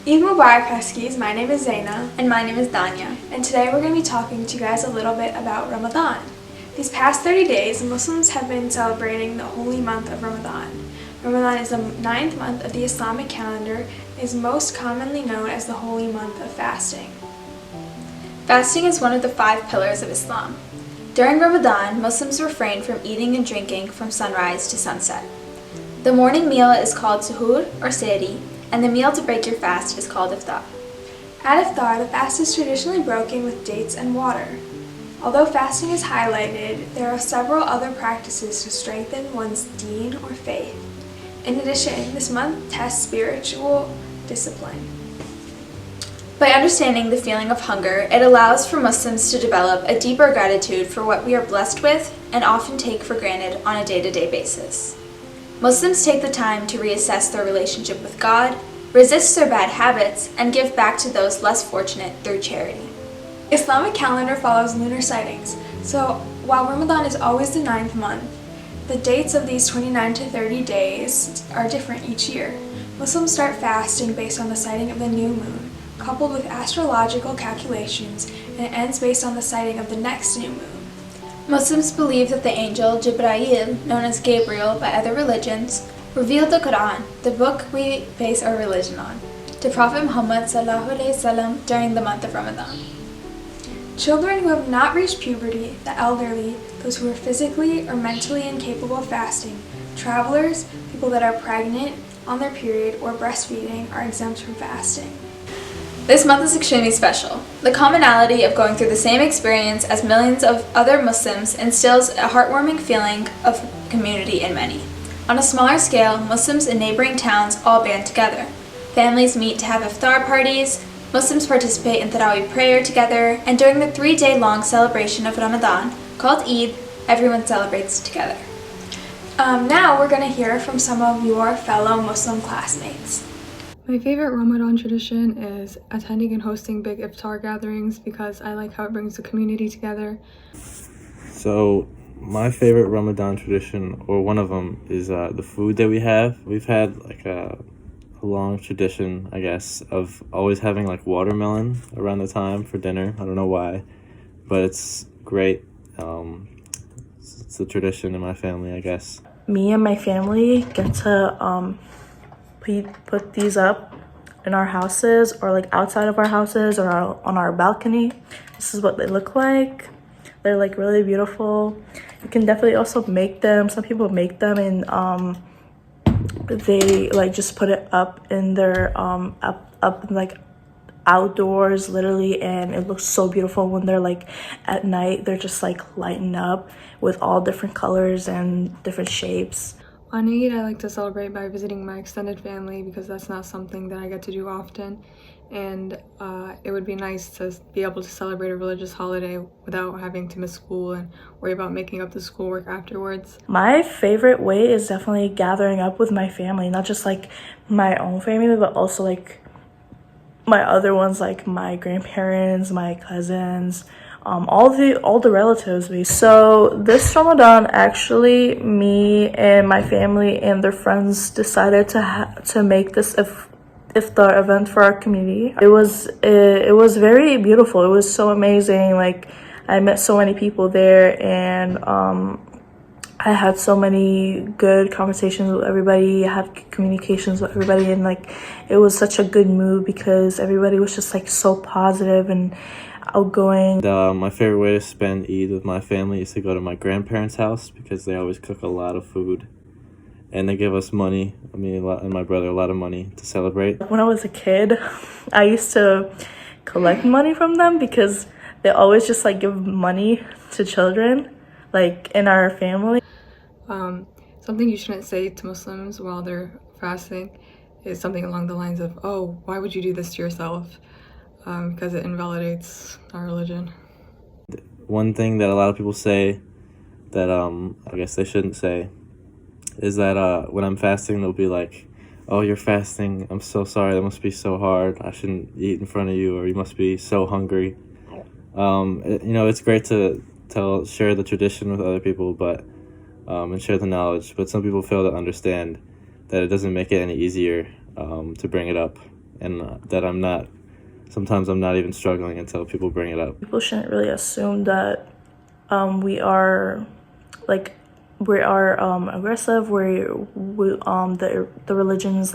Eid Mubarak Huskies, my name is Zaina. And my name is Danya. And today we're going to be talking to you guys a little bit about Ramadan. These past 30 days, Muslims have been celebrating the holy month of Ramadan. Ramadan is the 9th month of the Islamic calendar and is most commonly known as the holy month of fasting. Fasting is one of the 5 pillars of Islam. During Ramadan, Muslims refrain from eating and drinking from sunrise to sunset. The morning meal is called suhoor or sehri, and the meal to break your fast is called iftar. At iftar, the fast is traditionally broken with dates and water. Although fasting is highlighted, there are several other practices to strengthen one's deen or faith. In addition, this month tests spiritual discipline. By understanding the feeling of hunger, it allows for Muslims to develop a deeper gratitude for what we are blessed with and often take for granted on a day-to-day basis. Muslims take the time to reassess their relationship with God, resist their bad habits, and give back to those less fortunate through charity. Islamic calendar follows lunar sightings, so while Ramadan is always the 9th month, the dates of these 29 to 30 days are different each year. Muslims start fasting based on the sighting of the new moon, coupled with astrological calculations, and it ends based on the sighting of the next new moon. Muslims believe that the angel Jibreel, known as Gabriel by other religions, revealed the Quran, the book we base our religion on, to Prophet Muhammad ﷺ during the month of Ramadan. Children who have not reached puberty, the elderly, those who are physically or mentally incapable of fasting, travelers, people that are pregnant, on their period, or breastfeeding are exempt from fasting. This month is extremely special. The commonality of going through the same experience as millions of other Muslims instills a heartwarming feeling of community in many. On a smaller scale, Muslims in neighboring towns all band together. Families meet to have iftar parties, Muslims participate in Tarawih prayer together, and during the 3-day-long celebration of Ramadan, called Eid, everyone celebrates together. Now we're going to hear from some of your fellow Muslim classmates. My favorite Ramadan tradition is attending and hosting big iftar gatherings because I like how it brings the community together. So my favorite Ramadan tradition, or one of them, is the food that we have. We've had like a long tradition, I guess, of always having like watermelon around the time for dinner. I don't know why, but it's great. It's a tradition in my family, I guess. Me and my family get to put these up in our houses or like outside of our houses or on our balcony. This is what they look like. They're like really beautiful. You can definitely also make them. Some people make them and they like just put it up in their up like outdoors literally, and it looks so beautiful when they're like at night. They're just like lighting up with all different colors and different shapes. On Eid, I like to celebrate by visiting my extended family because that's not something that I get to do often, and it would be nice to be able to celebrate a religious holiday without having to miss school and worry about making up the schoolwork afterwards. My favorite way is definitely gathering up with my family, not just like my own family, but also like my other ones, like my grandparents, my cousins, all the relatives. So this Ramadan, actually, me and my family and their friends decided to make this iftar event for our community. It was very beautiful. It was so amazing. Like, I met so many people there, and I had so many good conversations with everybody. I had communications with everybody, and like it was such a good mood because everybody was just like so positive and outgoing. My favorite way to spend Eid with my family is to go to my grandparents' house because they always cook a lot of food and they give us money, and my brother, a lot of money to celebrate. When I was a kid, I used to collect money from them because they always just like give money to children like in our family. Something you shouldn't say to Muslims while they're fasting is something along the lines of, "Oh, why would you do this to yourself?" Because it invalidates our religion. One thing that a lot of people say that I guess they shouldn't say is that when I'm fasting, they'll be like, "Oh, you're fasting. I'm so sorry. That must be so hard. I shouldn't eat in front of you, or you must be so hungry." It's great to share the tradition with other people, but and share the knowledge. But some people fail to understand that it doesn't make it any easier to bring it up. and that sometimes I'm not even struggling until people bring it up. People shouldn't really assume that we are aggressive. The religion is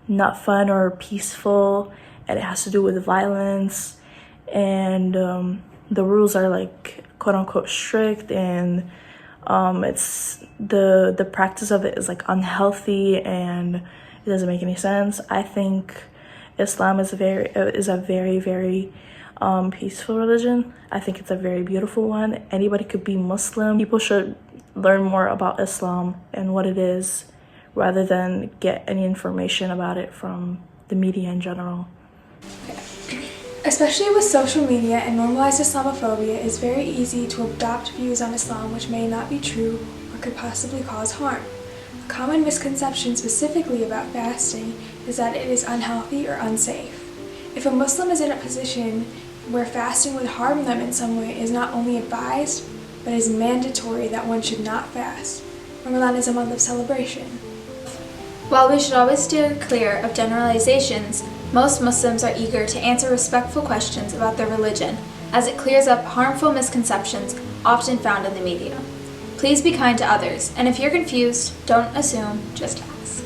not fun or peaceful, and it has to do with violence, and the rules are quote unquote strict, and it's the practice of it is unhealthy, and it doesn't make any sense. I think Islam is a very, very peaceful religion. I think it's a very beautiful one. Anybody could be Muslim. People should learn more about Islam and what it is, rather than get any information about it from the media in general. Especially with social media and normalized Islamophobia, it's very easy to adopt views on Islam which may not be true or could possibly cause harm. A common misconception specifically about fasting is that it is unhealthy or unsafe. If a Muslim is in a position where fasting would harm them in some way, it is not only advised, but is mandatory that one should not fast. Ramadan is a month of celebration. While we should always steer clear of generalizations, most Muslims are eager to answer respectful questions about their religion, as it clears up harmful misconceptions often found in the media. Please be kind to others, and if you're confused, don't assume, just ask.